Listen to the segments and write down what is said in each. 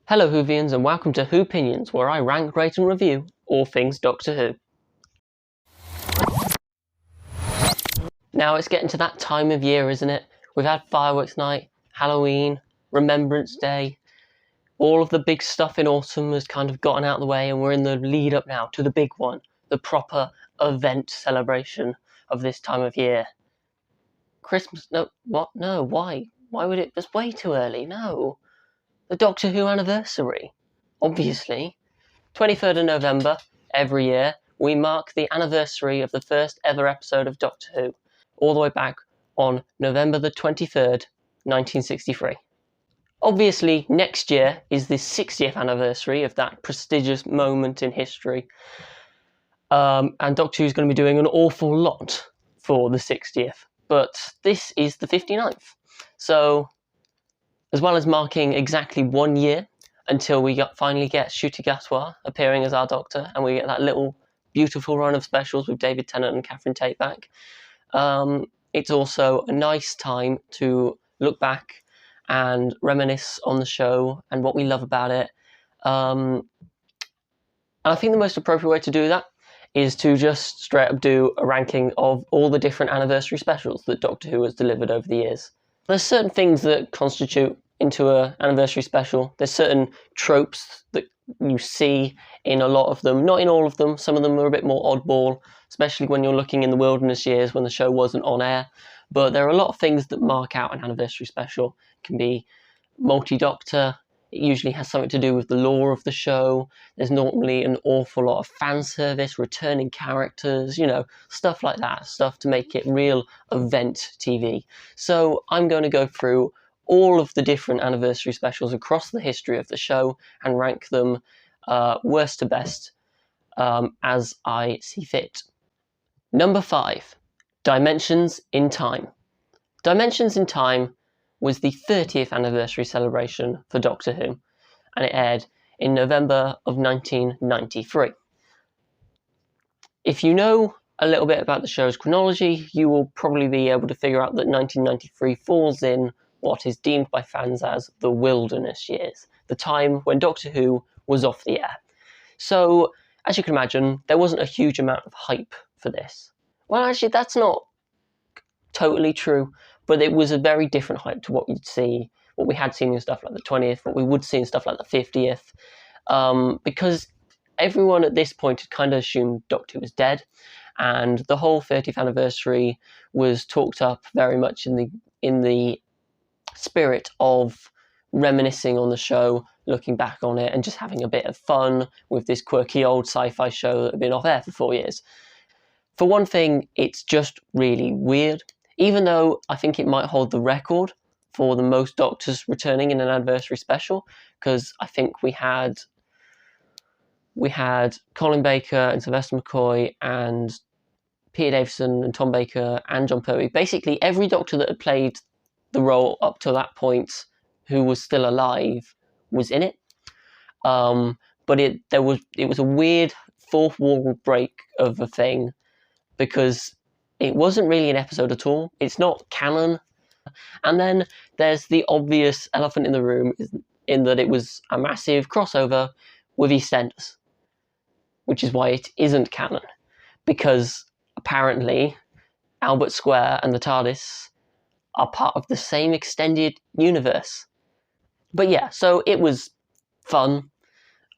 Hello Whovians and welcome to Whopinions, where I rank, rate and review all things Doctor Who. Now it's getting to that time of year, isn't it? We've had Fireworks Night, Halloween, Remembrance Day. All of the big stuff in autumn has kind of gotten out of the way and we're in the lead up now to the big one, the proper event celebration of this time of year. Christmas, no, what? No, why? Why would it? It's way too early, no. The Doctor Who anniversary, obviously. 23rd of November, every year, we mark the anniversary of the first ever episode of Doctor Who, all the way back on November the 23rd, 1963. Obviously, next year is the 60th anniversary of that prestigious moment in history, and Doctor Who is going to be doing an awful lot for the 60th, but this is the 59th. So, as well as marking exactly 1 year until we finally get Ncuti Gatwa appearing as our Doctor, and we get that little beautiful run of specials with David Tennant and Catherine Tate back. It's also a nice time to look back and reminisce on the show and what we love about it. And I think the most appropriate way to do that is to just straight up do a ranking of all the different anniversary specials that Doctor Who has delivered over the years. There's certain things that constitute into an anniversary special. There's certain tropes that you see in a lot of them, not in all of them. Some of them are a bit more oddball, especially when you're looking in the wilderness years when the show wasn't on air. But there are a lot of things that mark out an anniversary special. It can be multi-Doctor. It usually has something to do with the lore of the show. There's normally an awful lot of fan service, returning characters, stuff like that, stuff to make it real event TV. So I'm going to go through all of the different anniversary specials across the history of the show and rank them worst to best as I see fit. Number 5, Dimensions in Time. Dimensions in Time was the 30th anniversary celebration for Doctor Who, and it aired in November of 1993. If you know a little bit about the show's chronology, you will probably be able to figure out that 1993 falls in what is deemed by fans as the wilderness years, the time when Doctor Who was off the air. So, as you can imagine, there wasn't a huge amount of hype for this. Well, actually, that's not totally true, but it was a very different hype to what we had seen in stuff like the 20th, what we would see in stuff like the 50th, because everyone at this point had kind of assumed Doctor Who was dead, and the whole 30th anniversary was talked up very much in the spirit of reminiscing on the show, looking back on it, and just having a bit of fun with this quirky old sci-fi show that had been off air for 4 years. For one thing, it's just really weird. Even though I think it might hold the record for the most Doctors returning in an anniversary special, because I think we had Colin Baker and Sylvester McCoy and Peter Davison and Tom Baker and John Pertwee. Basically, every Doctor that had played the role up to that point who was still alive was in it. But it was a weird fourth wall break of a thing, because it wasn't really an episode at all. It's not canon. And then there's the obvious elephant in the room in that it was a massive crossover with EastEnders, which is why it isn't canon, because apparently Albert Square and the TARDIS are part of the same extended universe. But yeah, so it was fun.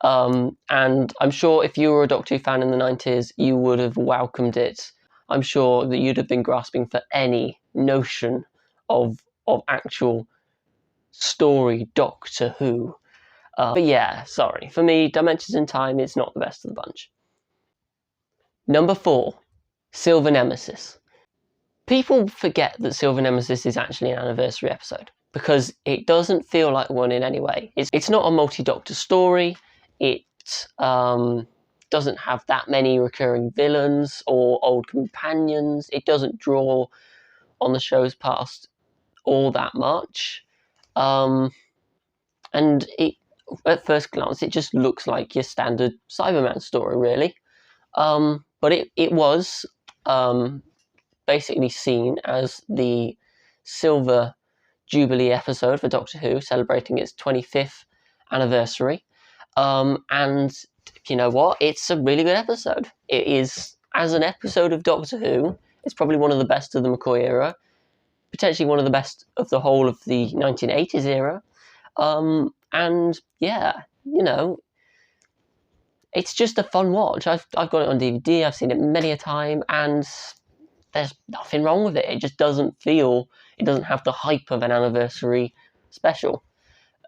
And I'm sure if you were a Doctor Who fan in the 90s, you would have welcomed it. I'm sure that you'd have been grasping for any notion of actual story Doctor Who. But yeah, sorry. For me, Dimensions in Time is not the best of the bunch. Number 4, Silver Nemesis. People forget that Silver Nemesis is actually an anniversary episode, because it doesn't feel like one in any way. It's not a multi-Doctor story. It doesn't have that many recurring villains or old companions. It doesn't draw on the show's past all that much. And at first glance, it just looks like your standard Cyberman story, really. But it was basically seen as the Silver Jubilee episode for Doctor Who, celebrating its 25th anniversary. And you know what? It's a really good episode. It is, as an episode of Doctor Who, it's probably one of the best of the McCoy era, potentially one of the best of the whole of the 1980s era. And yeah, you know, it's just a fun watch. I've got it on DVD. I've seen it many a time, and there's nothing wrong with it. It just doesn't have the hype of an anniversary special.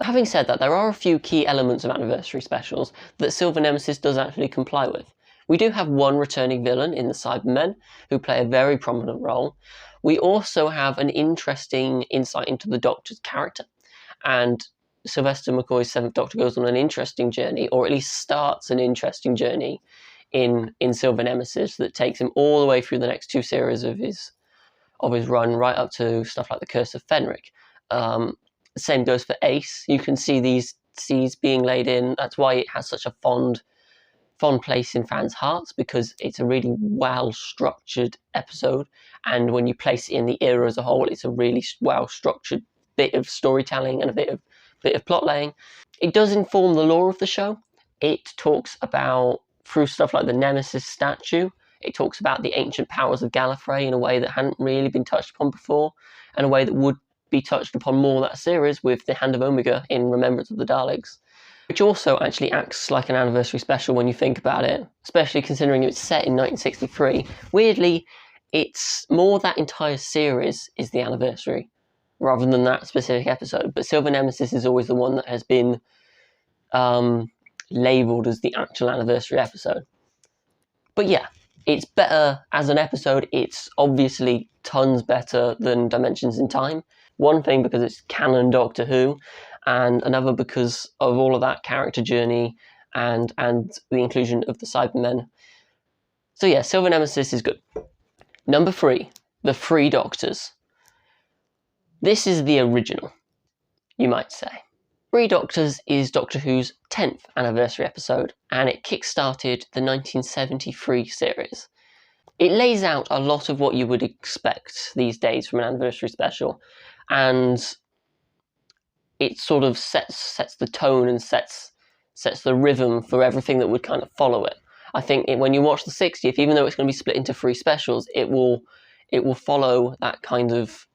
Having said that, there are a few key elements of anniversary specials that Silver Nemesis does actually comply with. We do have one returning villain in the Cybermen, who play a very prominent role. We also have an interesting insight into the Doctor's character, and Sylvester McCoy's Seventh Doctor goes on an interesting journey, or at least starts an interesting journey in Silver Nemesis that takes him all the way through the next two series of his run, right up to stuff like the Curse of Fenric. The same goes for Ace. You can see these seeds being laid in. That's why it has such a fond place in fans' hearts, because it's a really well-structured episode. And when you place it in the era as a whole, it's a really well-structured bit of storytelling and a bit of plot laying. It does inform the lore of the show. It talks about, through stuff like the Nemesis statue, it talks about the ancient powers of Gallifrey in a way that hadn't really been touched upon before, and a way that would be touched upon more that series with the Hand of Omega in Remembrance of the Daleks, which also actually acts like an anniversary special when you think about it, especially considering it's set in 1963. Weirdly, it's more that entire series is the anniversary rather than that specific episode, but Silver Nemesis is always the one that has been labelled as the actual anniversary episode. But yeah, it's better as an episode. It's obviously tons better than Dimensions in Time. One thing because it's canon Doctor Who, and another because of all of that character journey and the inclusion of the Cybermen. So yeah, Silver Nemesis is good. Number 3, The Three Doctors. This is the original, you might say. Three Doctors is Doctor Who's 10th anniversary episode, and it kick-started the 1973 series. It lays out a lot of what you would expect these days from an anniversary special, and it sort of sets the tone and sets the rhythm for everything that would kind of follow it. I think when you watch the 60th, even though it's going to be split into 3 specials, it will follow that kind of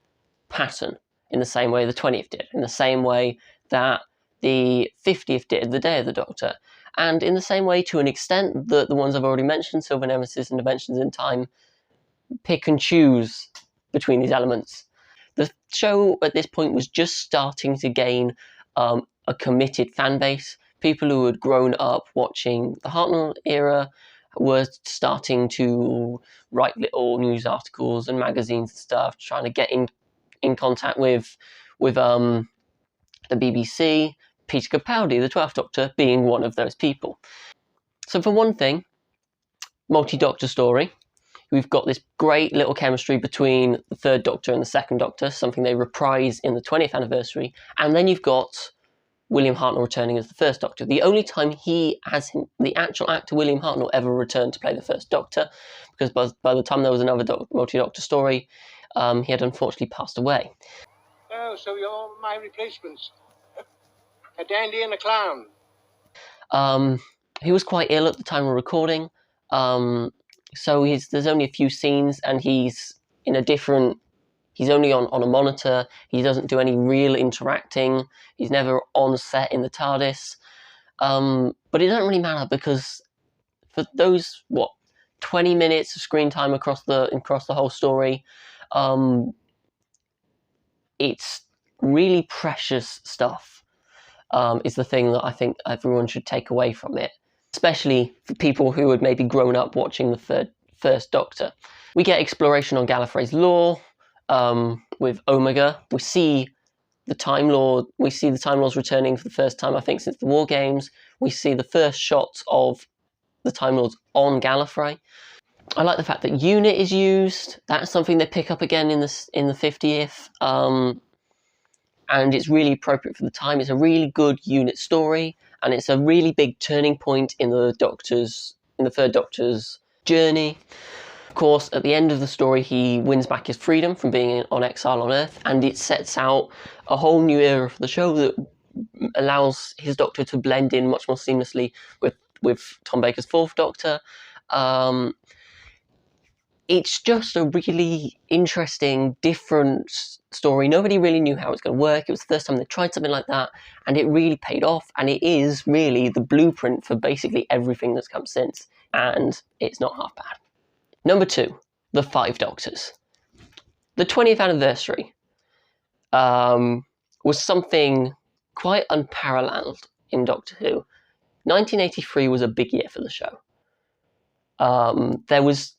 pattern in the same way the 20th did, in the same way that the 50th did, the Day of the Doctor, and in the same way, to an extent, that the ones I've already mentioned, Silver Nemesis and Dimensions in Time, pick and choose between these elements. The show at this point was just starting to gain a committed fan base. People who had grown up watching the Hartnell era were starting to write little news articles and magazines and stuff, trying to get in contact with the BBC, Peter Capaldi, the 12th Doctor, being one of those people. So for one thing, multi-Doctor story. We've got this great little chemistry between the 3rd Doctor and the 2nd Doctor, something they reprise in the 20th anniversary. And then you've got William Hartnell returning as the 1st Doctor. The only time the actual actor William Hartnell ever returned to play the 1st Doctor, because by the time there was another multi-Doctor story, he had unfortunately passed away. Oh, so you're my replacements. A dandy and a clown. He was quite ill at the time of recording, so there's only a few scenes, and he's only on a monitor. He doesn't do any real interacting. He's never on set in the TARDIS. But it doesn't really matter, because for those 20 minutes of screen time across the whole story, it's really precious stuff. Is the thing that I think everyone should take away from it, especially for people who had maybe grown up watching the 1st Doctor. We get exploration on Gallifrey's lore with Omega. We see the Time Lord. We see the Time Lords returning for the first time, I think, since the War Games. We see the first shots of the Time Lords on Gallifrey. I like the fact that UNIT is used. That's something they pick up again in the 50th. And it's really appropriate for the time. It's a really good UNIT story, and it's a really big turning point in the 3rd Doctor's journey. Of course, at the end of the story, he wins back his freedom from being on exile on Earth, and it sets out a whole new era for the show that allows his Doctor to blend in much more seamlessly with Tom Baker's Fourth Doctor. It's just a really interesting, different story. Nobody really knew how it was going to work. It was the first time they tried something like that, and it really paid off. And it is really the blueprint for basically everything that's come since. And it's not half bad. Number 2, The Five Doctors. The 20th anniversary was something quite unparalleled in Doctor Who. 1983 was a big year for the show. There was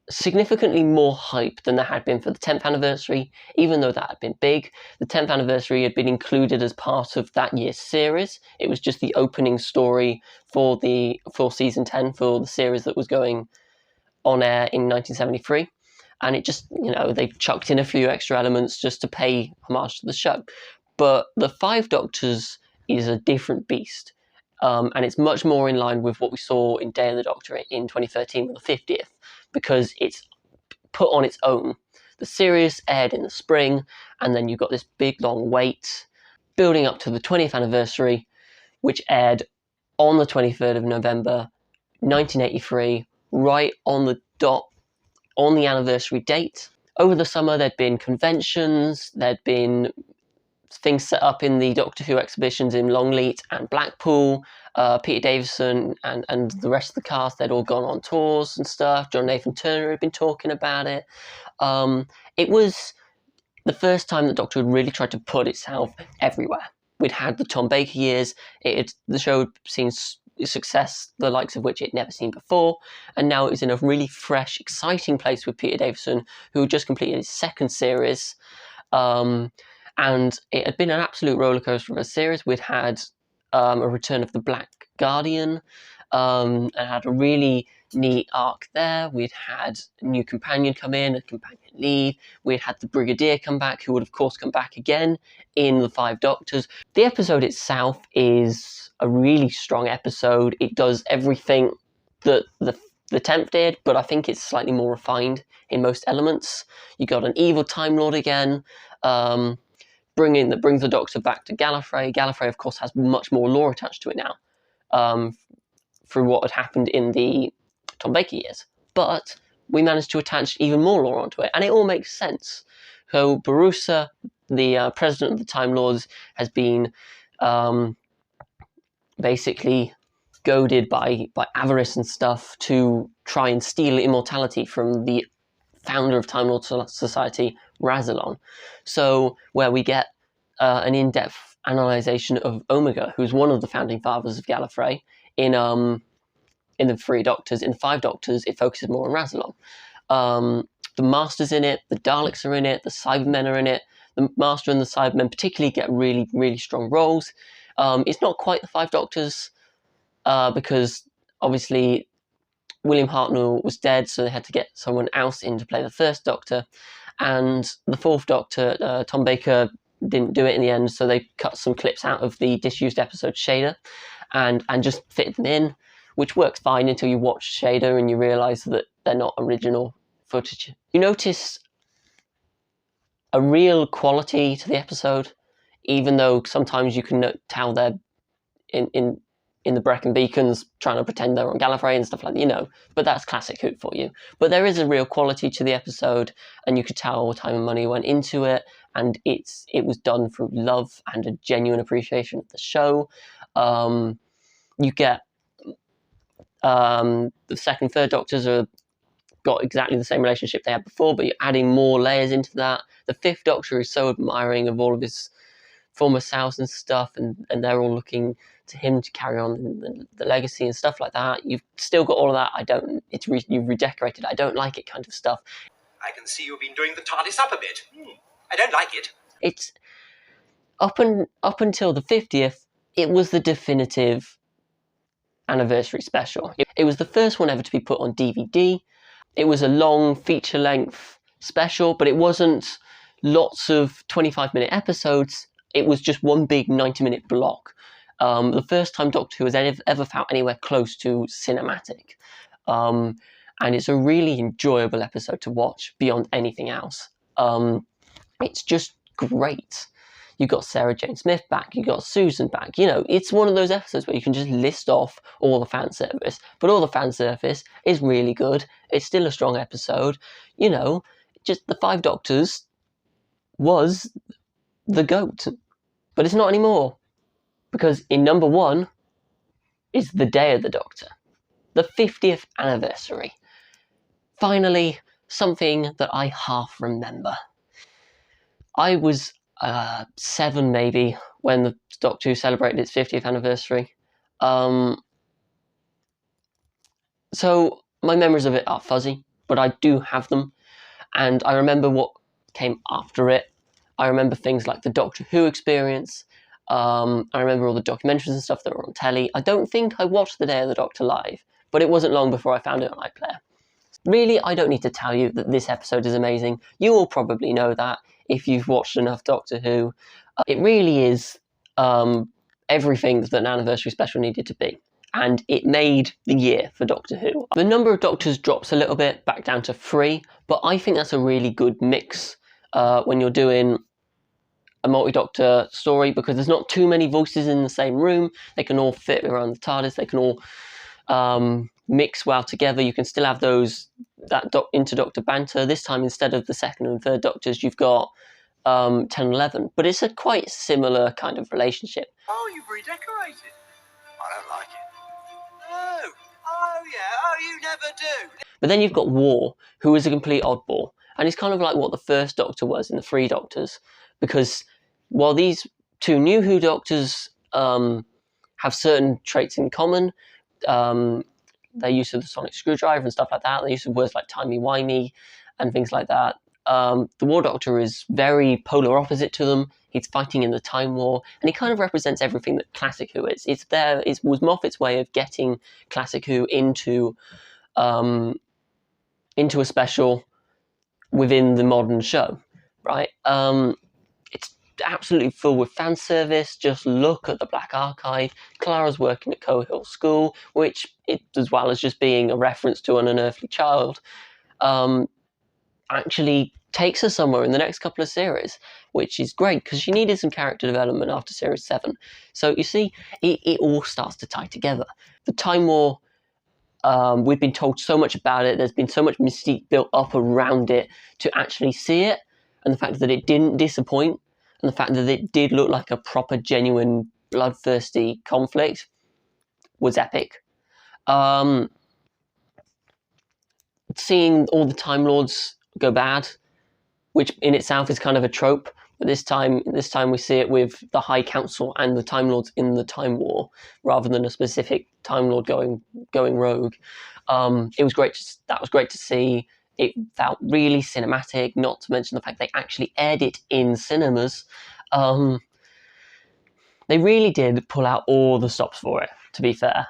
significantly more hype than there had been for the 10th anniversary, even though that had been big. The 10th anniversary had been included as part of that year's series. It was just the opening story for season 10, for the series that was going on air in 1973. And it just, they chucked in a few extra elements just to pay homage to the show. But The Five Doctors is a different beast. And it's much more in line with what we saw in Day of the Doctor in 2013 with the 50th, because it's put on its own. The series aired in the spring, and then you've got this big long wait building up to the 20th anniversary, which aired on the 23rd of November 1983, right on the dot, on the anniversary date. Over the summer, there'd been conventions, there'd been things set up in the Doctor Who exhibitions in Longleat and Blackpool. Peter Davison and the rest of the cast, they'd all gone on tours and stuff. John Nathan Turner had been talking about it. It was the first time the Doctor had really tried to put itself everywhere. We'd had the Tom Baker years. The show had seen success, the likes of which it had never seen before, and now it was in a really fresh, exciting place with Peter Davison, who had just completed his second series. And it had been an absolute rollercoaster of a series. We'd had a return of the Black Guardian, and had a really neat arc there. We'd had a new companion come in, a companion leave. We'd had the Brigadier come back, who would of course come back again in The Five Doctors. The episode itself is a really strong episode. It does everything that the 10th did, but I think it's slightly more refined in most elements. You got an evil Time Lord again, that brings the Doctor back to Gallifrey. Gallifrey, of course, has much more lore attached to it now, through what had happened in the Tom Baker years. But we managed to attach even more lore onto it, and it all makes sense. So Barusa, the president of the Time Lords, has been basically goaded by avarice and stuff to try and steal immortality from the founder of Time Lord Society, Razalon. So where we get an in-depth analysation of Omega, who's one of the founding fathers of Gallifrey, in the Three Doctors. In the Five Doctors, it focuses more on Razalon. The Master's in it, the Daleks are in it, the Cybermen are in it. The Master and the Cybermen particularly get really, really strong roles. It's not quite the Five Doctors, because obviously William Hartnell was dead, so they had to get someone else in to play the First Doctor. And the Fourth Doctor, Tom Baker, didn't do it in the end, so they cut some clips out of the disused episode Shader and just fitted them in, which works fine until you watch Shader and you realise that they're not original footage. You notice a real quality to the episode, even though sometimes you can tell they're in the Brecon Beacons trying to pretend they're on Gallifrey and stuff like that, but that's classic Who for you. But there is a real quality to the episode, and you could tell time and money went into it, and it was done through love and a genuine appreciation of the show. You get the second, third Doctors are got exactly the same relationship they had before, but you're adding more layers into that. The Fifth Doctor is so admiring of all of his former selves and stuff, and they're all looking to him to carry on the legacy and stuff like that. You've still got all of that. You've redecorated. I don't like it kind of stuff. I can see you've been doing the TARDIS up a bit. I don't like it. It's up until the 50th, it was the definitive anniversary special. It was the first one ever to be put on DVD. It was a long feature-length special, but it wasn't lots of 25-minute episodes. It was just one big 90-minute block. The first time Doctor Who has ever felt anywhere close to cinematic. And it's a really enjoyable episode to watch beyond anything else. It's just great. You got Sarah Jane Smith back. You got Susan back. You know, it's one of those episodes where you can just list off all the fan service, but all the fan service is really good. It's still a strong episode. You know, just the Five Doctors was the GOAT, but it's not anymore, because in number 1 is The Day of the Doctor, the 50th anniversary. Finally, something that I half remember. I was 7 maybe when the Doctor Who celebrated its 50th anniversary. So my memories of it are fuzzy, but I do have them, and I remember what came after it. I remember things like the Doctor Who experience. I remember all the documentaries and stuff that were on telly. I don't think I watched The Day of the Doctor live, but it wasn't long before I found it on iPlayer. Really, I don't need to tell you that this episode is amazing. You all probably know that if you've watched enough Doctor Who. It really is everything that an anniversary special needed to be. And it made the year for Doctor Who. The number of Doctors drops a little bit, back down to 3, but I think that's a really good mix when you're doing a multi-Doctor story, because there's not too many voices in the same room. They can all fit around the TARDIS. They can all mix well together. You can still have that inter-Doctor banter. This time, instead of the second and third Doctors, you've got 10 and 11. But it's a quite similar kind of relationship. Oh, you've redecorated. I don't like it. Oh yeah, oh, you never do. But then you've got War, who is a complete oddball. And he's kind of like what the first Doctor was in the 3 Doctors. Because while these 2 New Who Doctors have certain traits in common, their use of the sonic screwdriver and stuff like that, their use of words like timey-wimey and things like that, the War Doctor is very polar opposite to them. He's fighting in the Time War, and he kind of represents everything that Classic Who is. It was Moffat's way of getting Classic Who into a special within the modern show, right? It's absolutely full with fan service. Just look at the Black Archive. Clara's working at Cohill School, which, as well as just being a reference to an unearthly child, actually takes her somewhere in the next couple of series, which is great because she needed some character development after series 7. So you see, it all starts to tie together. The Time War, we've been told so much about it. There's been so much mystique built up around it to actually see it, and the fact that it didn't disappoint, and the fact that it did look like a proper, genuine, bloodthirsty conflict was epic. Seeing all the Time Lords go bad, which in itself is kind of a trope, but this time we see it with the High Council and the Time Lords in the Time War, rather than a specific Time Lord going rogue. It was great. That was great to see. It felt really cinematic. Not to mention the fact they actually aired it in cinemas. They really did pull out all the stops for it, to be fair.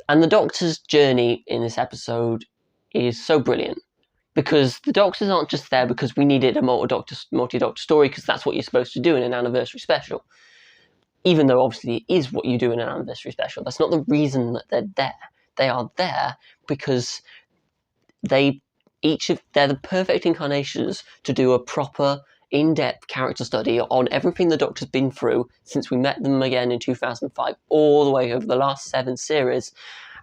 And the Doctor's journey in this episode is so brilliant, because the Doctors aren't just there because we needed a multi-Doctor story, because that's what you're supposed to do in an anniversary special. Even though obviously it is what you do in an anniversary special, that's not the reason that they're there. They are there because they're the perfect incarnations to do a proper, in-depth character study on everything the Doctor's been through since we met them again in 2005, all the way over the last 7 series.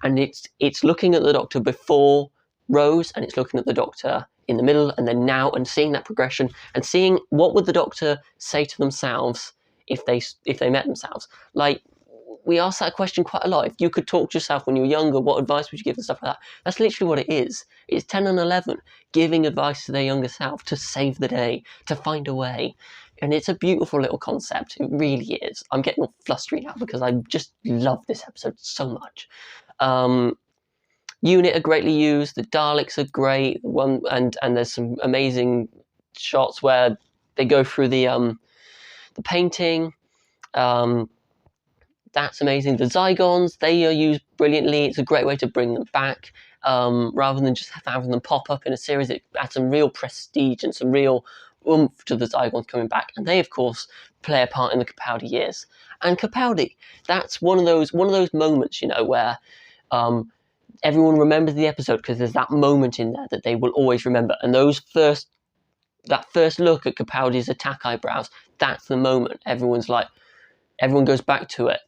And it's looking at the Doctor before Rose, and it's looking at the Doctor in the middle, and then now, and seeing that progression, and seeing what would the Doctor say to themselves if they met themselves. Like, we ask that question quite a lot. If you could talk to yourself when you were younger, what advice would you give and stuff like that? That's literally what it is. It's 10 and 11 giving advice to their younger self to save the day, to find a way. And it's a beautiful little concept. It really is. I'm getting all flustery now because I just love this episode so much. Unit are greatly used. The Daleks are great. And there's some amazing shots where they go through the painting. That's amazing. The Zygons, they are used brilliantly. It's a great way to bring them back. Rather than just having them pop up in a series, it adds some real prestige and some real oomph to the Zygons coming back. And they, of course, play a part in the Capaldi years. And Capaldi, that's one of those moments, where everyone remembers the episode because there's that moment in there that they will always remember. And those first that first look at Capaldi's attack eyebrows, that's the moment everyone goes back to it,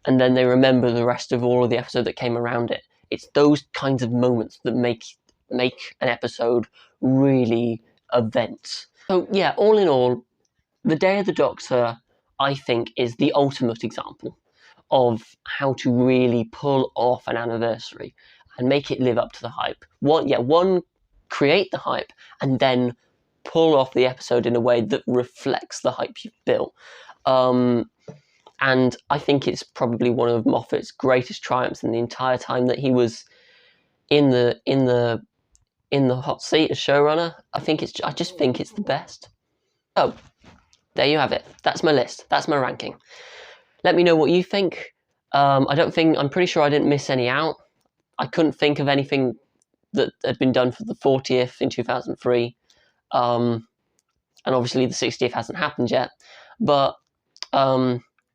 and then they remember the rest of all of the episode that came around it. It's those kinds of moments that make an episode really events. So yeah, all in all, The Day of the Doctor, I think, is the ultimate example of how to really pull off an anniversary and make it live up to the hype. One, create the hype, and then pull off the episode in a way that reflects the hype you've built. And I think it's probably one of Moffat's greatest triumphs in the entire time that he was in the hot seat as showrunner. I just think it's the best. So there you have it. That's my list. That's my ranking. Let me know what you think. I'm pretty sure I didn't miss any out. I couldn't think of anything that had been done for the 40th in 2003. And obviously the 60th hasn't happened yet. But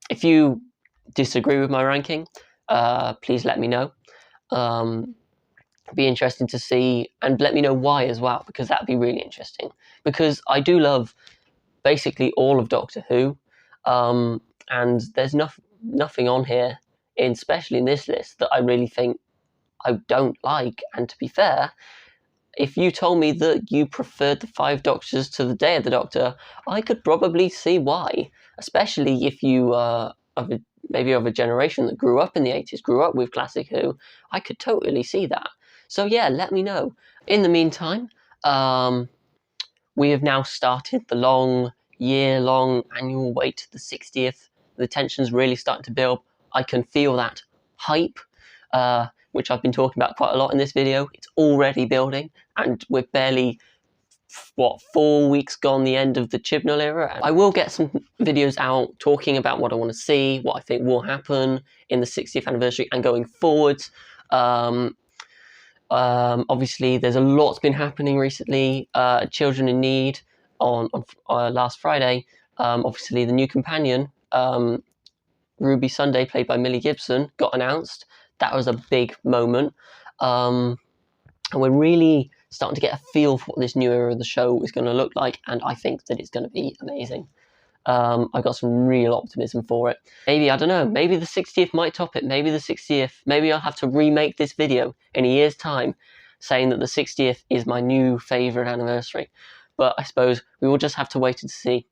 if you disagree with my ranking, please let me know. Be interesting to see, and let me know why as well, because that'd be really interesting. Because I do love basically all of Doctor Who, and there's nothing on here, especially in this list, that I really think I don't like. And to be fair, if you told me that you preferred the 5 Doctors to the Day of the Doctor, I could probably see why. Especially if you maybe of a generation that grew up in the 80s, grew up with Classic Who, I could totally see that. So yeah, let me know. In the meantime, we have now started the year-long annual wait to the 60th. The tension's really starting to build. I can feel that hype, which I've been talking about quite a lot in this video. It's already building, and we're barely, 4 weeks gone the end of the Chibnall era. I will get some videos out talking about what I want to see, what I think will happen in the 60th anniversary and going forwards. Obviously, there's a lot's been happening recently. Children in Need on last Friday. Obviously, the new companion, Ruby Sunday, played by Millie Gibson, got announced. That was a big moment. And we're really starting to get a feel for what this new era of the show is going to look like, and I think that it's going to be amazing. I've got some real optimism for it. Maybe, I don't know, maybe the 60th might top it. Maybe the 60th, maybe I'll have to remake this video in a year's time saying that the 60th is my new favourite anniversary. But I suppose we will just have to wait and see.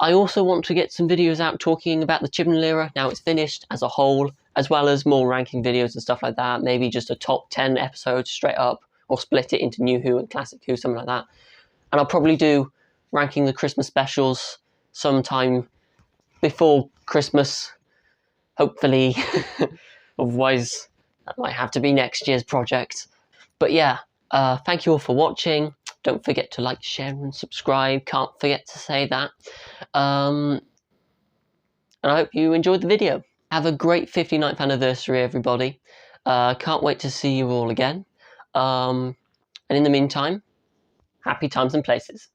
I also want to get some videos out talking about the Chibnall era, now it's finished, as a whole, as well as more ranking videos and stuff like that. Maybe just a top 10 episodes straight up, or split it into New Who and Classic Who, something like that. And I'll probably do ranking the Christmas specials sometime before Christmas, hopefully. Otherwise, that might have to be next year's project. But yeah, thank you all for watching. Don't forget to like, share, and subscribe. Can't forget to say that. And I hope you enjoyed the video. Have a great 59th anniversary, everybody. Can't wait to see you all again. And in the meantime, happy times and places.